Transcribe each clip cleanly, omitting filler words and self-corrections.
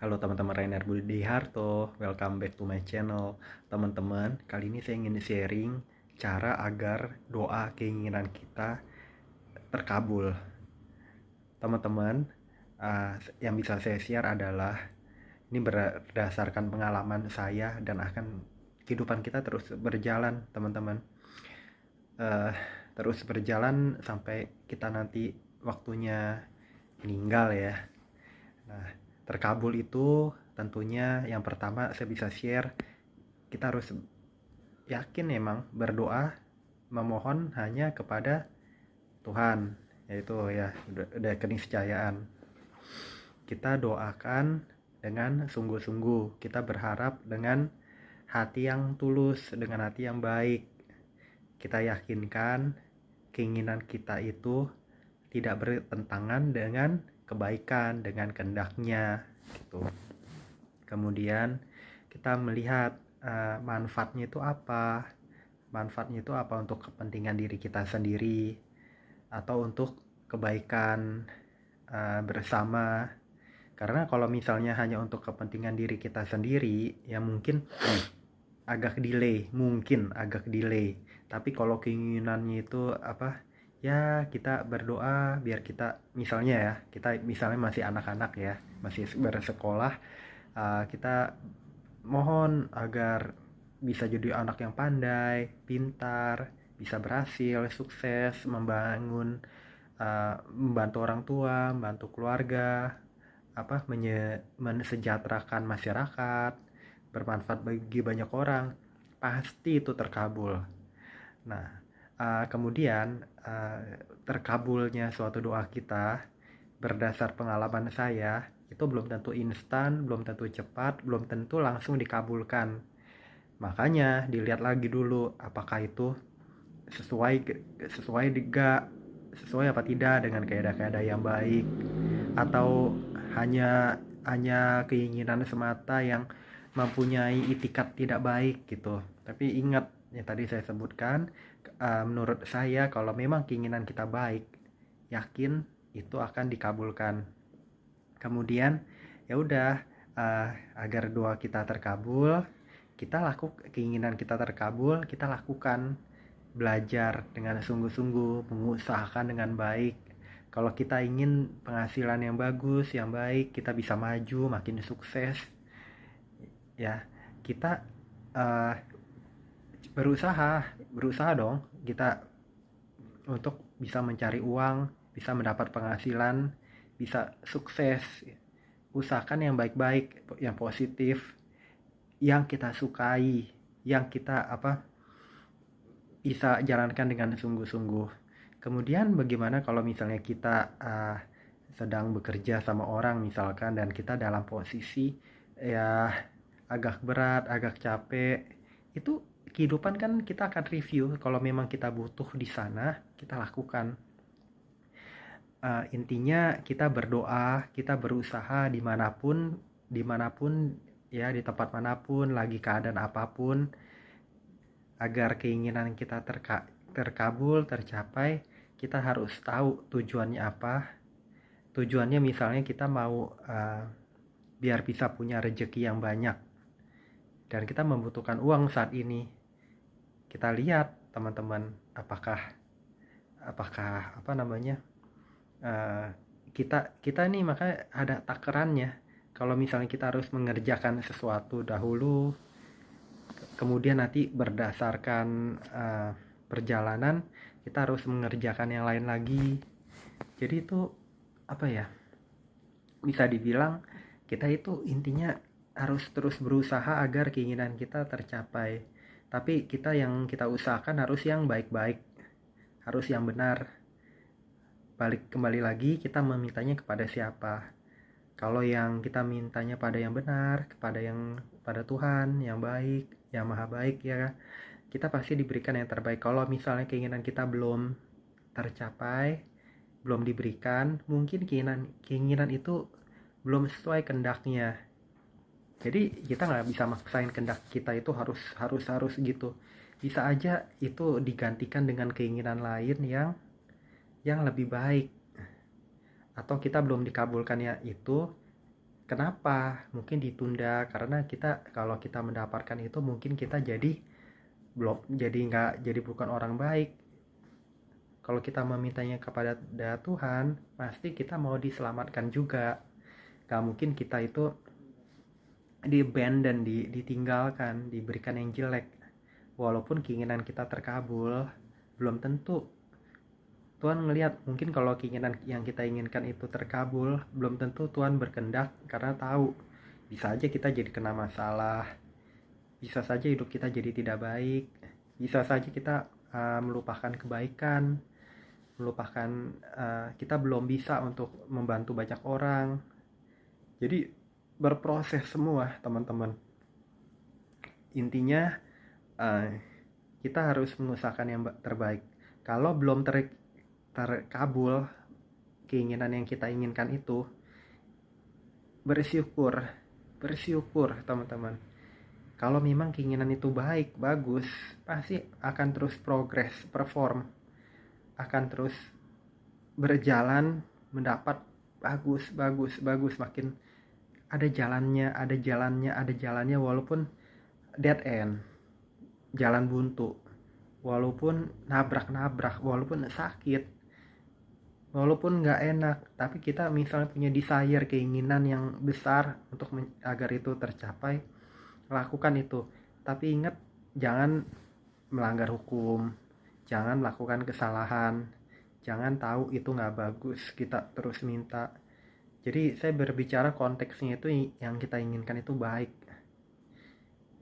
Halo teman-teman, Rainer Budi Harto, welcome back to my channel. Teman-teman, kali ini saya ingin sharing cara agar doa keinginan kita terkabul. Teman-teman, yang bisa saya share adalah ini berdasarkan pengalaman saya dan akan kehidupan kita terus berjalan, teman-teman. Terus berjalan sampai kita nanti waktunya meninggal ya. Nah, terkabul itu tentunya yang pertama saya bisa share, kita harus yakin memang berdoa memohon hanya kepada Tuhan, yaitu ya udah keniscayaan. Kita doakan dengan sungguh-sungguh, kita berharap dengan hati yang tulus, dengan hati yang baik. Kita yakinkan keinginan kita itu tidak bertentangan dengan kebaikan, dengan kehendaknya gitu. Kemudian kita melihat manfaatnya itu apa. Manfaatnya itu apa untuk kepentingan diri kita sendiri atau untuk kebaikan bersama. Karena kalau misalnya hanya untuk kepentingan diri kita sendiri, ya mungkin agak delay. Tapi kalau keinginannya itu apa? Ya kita berdoa biar kita misalnya ya, kita misalnya masih anak-anak ya, masih bersekolah, kita mohon agar bisa jadi anak yang pandai, pintar, bisa berhasil, sukses, membantu orang tua, membantu keluarga, mensejahterakan masyarakat, bermanfaat bagi banyak orang, pasti itu terkabul. Nah, kemudian terkabulnya suatu doa kita berdasar pengalaman saya itu belum tentu instan, belum tentu cepat, belum tentu langsung dikabulkan. Makanya dilihat lagi dulu apakah itu sesuai sesuai juga sesuai apa tidak dengan kaidah-kaidah yang baik, atau hanya hanya keinginan semata yang mempunyai itikat tidak baik gitu. Tapi ingat ya tadi saya sebutkan, menurut saya kalau memang keinginan kita baik, yakin itu akan dikabulkan. Kemudian ya udah, agar doa kita terkabul, keinginan kita terkabul, kita lakukan, belajar dengan sungguh-sungguh, mengusahakan dengan baik. Kalau kita ingin penghasilan yang bagus, yang baik, kita bisa maju, makin sukses, ya kita uh, berusaha dong kita untuk bisa mencari uang, bisa mendapat penghasilan, bisa sukses. Usahakan yang baik-baik, yang positif, yang kita sukai, yang kita bisa jalankan dengan sungguh-sungguh. Kemudian bagaimana kalau misalnya kita sedang bekerja sama orang misalkan, dan kita dalam posisi ya agak berat, agak capek, itu kehidupan kan kita akan review. Kalau memang kita butuh di sana, kita lakukan. Intinya kita berdoa, kita berusaha dimanapun ya, di tempat manapun, lagi keadaan apapun, agar keinginan kita terkabul, tercapai. Kita harus tahu tujuannya apa. Tujuannya misalnya kita mau biar bisa punya rezeki yang banyak, dan kita membutuhkan uang saat ini. Kita lihat teman-teman, apakah apakah apa namanya uh, kita nih, makanya ada takarannya. Kalau misalnya kita harus mengerjakan sesuatu dahulu, kemudian nanti berdasarkan perjalanan kita harus mengerjakan yang lain lagi. Jadi itu apa ya, bisa dibilang kita itu intinya harus terus berusaha agar keinginan kita tercapai. Tapi yang kita usahakan harus yang baik-baik, harus yang benar. Kembali lagi, kita memintanya kepada siapa. Kalau yang kita mintanya pada yang benar, pada Tuhan yang baik, yang maha baik ya, kita pasti diberikan yang terbaik. Kalau misalnya keinginan kita belum tercapai, belum diberikan, mungkin keinginan itu belum sesuai kehendaknya. Jadi kita nggak bisa maksain kehendak kita itu harus gitu. Bisa aja itu digantikan dengan keinginan lain yang lebih baik, atau kita belum dikabulkannya itu Kenapa? Mungkin ditunda karena kalau kita mendapatkan itu mungkin kita jadi belum jadi nggak jadi bukan orang baik. Kalau kita memintanya kepada Tuhan, pasti kita mau diselamatkan juga. Gak mungkin kita itu di-abandon, ditinggalkan, diberikan yang jelek. Walaupun keinginan kita terkabul, belum tentu Tuhan ngelihat. Mungkin kalau keinginan yang kita inginkan itu terkabul, belum tentu Tuhan berkehendak, karena tahu bisa aja kita jadi kena masalah, bisa saja hidup kita jadi tidak baik, bisa saja kita melupakan kebaikan, melupakan kita belum bisa untuk membantu banyak orang. Jadi berproses semua, teman-teman. Intinya kita harus mengusahakan yang terbaik. Kalau belum terkabul keinginan yang kita inginkan itu, bersyukur teman-teman. Kalau memang keinginan itu baik, bagus, pasti akan terus progres, perform, akan terus berjalan, mendapat bagus, makin ada jalannya walaupun dead end, jalan buntu, walaupun nabrak, walaupun sakit, walaupun nggak enak, tapi kita misalnya punya desire, keinginan yang besar untuk agar itu tercapai, lakukan itu. Tapi ingat, jangan melanggar hukum, jangan melakukan kesalahan, jangan tahu itu nggak bagus kita terus minta. Jadi saya berbicara konteksnya itu yang kita inginkan itu baik,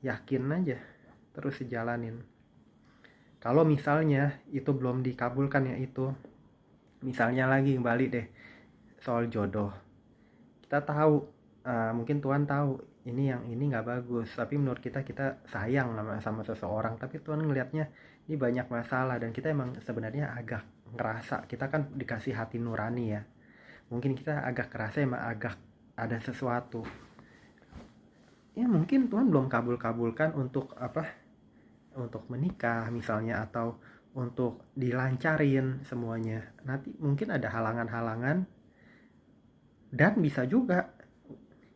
yakin aja, terus jalanin. Kalau misalnya itu belum dikabulkan, ya itu misalnya lagi kembali deh soal jodoh, kita tahu mungkin Tuhan tahu ini nggak bagus, tapi menurut kita sayang sama seseorang, tapi Tuhan ngelihatnya ini banyak masalah, dan kita emang sebenarnya agak ngerasa, kita kan dikasih hati nurani ya, mungkin kita agak kerasa emang agak ada sesuatu ya, mungkin Tuhan belum kabulkan untuk menikah misalnya, atau untuk dilancarin semuanya. Nanti mungkin ada halangan-halangan, dan bisa juga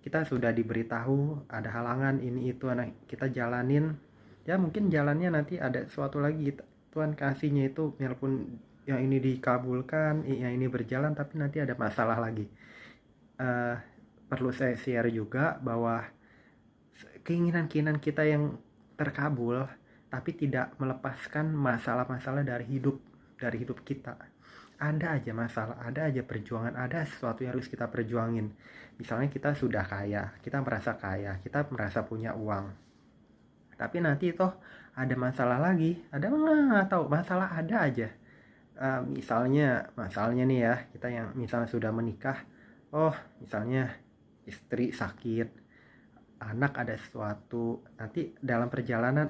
kita sudah diberitahu ada halangan ini itu, kita jalanin, ya mungkin jalannya nanti ada sesuatu lagi, Tuhan kasihnya itu walaupun yang ini dikabulkan, yang ini berjalan, tapi nanti ada masalah lagi. Perlu saya share juga bahwa keinginan kita yang terkabul, tapi tidak melepaskan masalah-masalah dari hidup kita. Ada aja masalah, ada aja perjuangan, ada sesuatu yang harus kita perjuangin. Misalnya kita sudah kaya, kita merasa punya uang, tapi nanti toh ada masalah lagi, ada nggak tahu, masalah ada aja. Misalnya nih ya, kita yang misalnya sudah menikah, misalnya istri sakit, anak ada sesuatu, nanti dalam perjalanan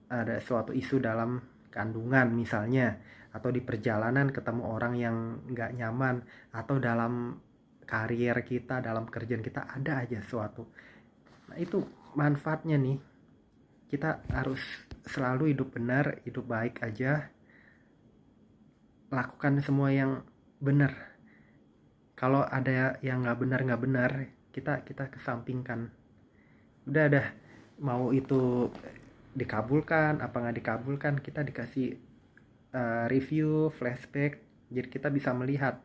ada suatu isu dalam kandungan misalnya, atau di perjalanan ketemu orang yang nggak nyaman, atau dalam karier kita, dalam kerjaan kita ada aja sesuatu. Nah itu manfaatnya nih, kita harus selalu hidup benar, hidup baik aja, lakukan semua yang benar. Kalau ada yang nggak benar, kita kesampingkan. Udah mau itu dikabulkan apa nggak dikabulkan, kita dikasih review, flashback, jadi kita bisa melihat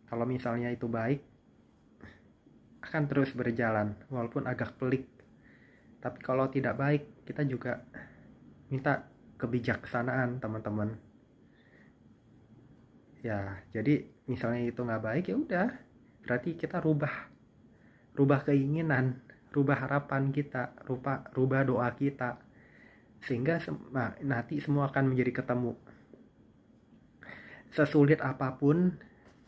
kalau misalnya itu baik, akan terus berjalan walaupun agak pelik. Tapi kalau tidak baik, kita juga minta kebijaksanaan, teman-teman. Ya, jadi misalnya itu nggak baik, ya udah, berarti kita rubah keinginan, rubah harapan kita, rubah doa kita, sehingga nanti semua akan menjadi ketemu. Sesulit apapun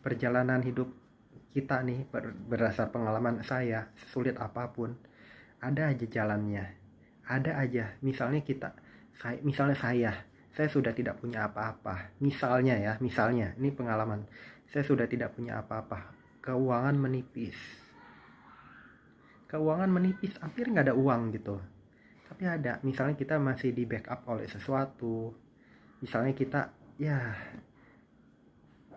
perjalanan hidup kita nih, berdasar pengalaman saya, sesulit apapun, ada aja jalannya, ada aja. Misalnya saya sudah tidak punya apa-apa, misalnya ini pengalaman, saya sudah tidak punya apa-apa, keuangan menipis, hampir nggak ada uang gitu, tapi ada, misalnya kita masih di backup oleh sesuatu, misalnya kita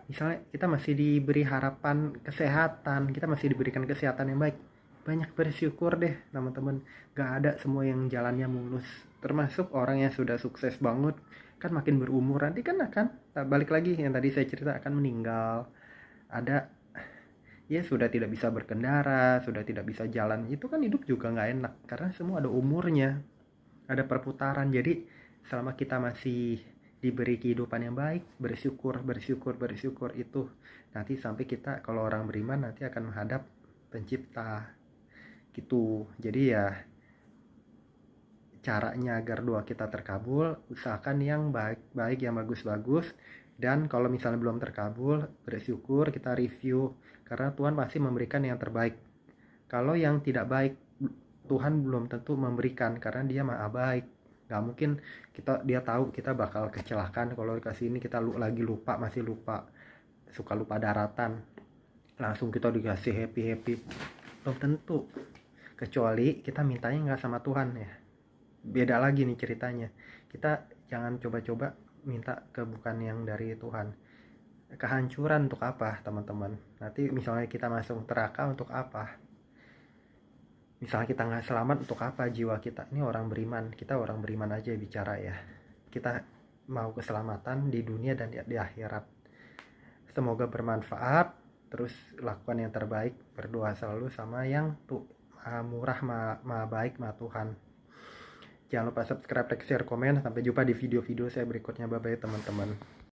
Misalnya kita masih diberi harapan kesehatan, kita masih diberikan kesehatan yang baik, banyak bersyukur deh teman-teman. Gak ada semua yang jalannya mulus, termasuk orang yang sudah sukses banget kan makin berumur nanti kan akan balik lagi yang tadi saya cerita akan meninggal. Ada ya sudah tidak bisa berkendara, sudah tidak bisa jalan, itu kan hidup juga nggak enak karena semua ada umurnya, ada perputaran. Jadi selama kita masih diberi kehidupan yang baik, bersyukur, bersyukur, bersyukur itu nanti sampai kita kalau orang beriman nanti akan menghadap pencipta gitu. Jadi ya caranya agar doa kita terkabul, usahakan yang baik-baik, yang bagus-bagus. Dan kalau misalnya belum terkabul, bersyukur, kita review karena Tuhan pasti memberikan yang terbaik. Kalau yang tidak baik, Tuhan belum tentu memberikan karena dia maha baik. Gak mungkin dia tahu kita bakal kecelakaan, kalau dikasih ini kita lagi lupa, masih lupa, suka lupa daratan, langsung kita dikasih happy, belum tentu. Kecuali kita mintanya nggak sama Tuhan ya, beda lagi nih ceritanya. Kita jangan coba-coba minta ke bukan yang dari Tuhan. Kehancuran untuk apa teman-teman? Nanti misalnya kita masuk neraka untuk apa? Misalnya kita nggak selamat untuk apa jiwa kita? Ini orang beriman, kita orang beriman aja bicara ya. Kita mau keselamatan di dunia dan di akhirat. Semoga bermanfaat. Terus lakukan yang terbaik, berdoa selalu sama yang tuh murah, maha baik, maha Tuhan. Jangan lupa subscribe, like, share, komen. Sampai jumpa di video-video saya berikutnya. Bye bye teman-teman.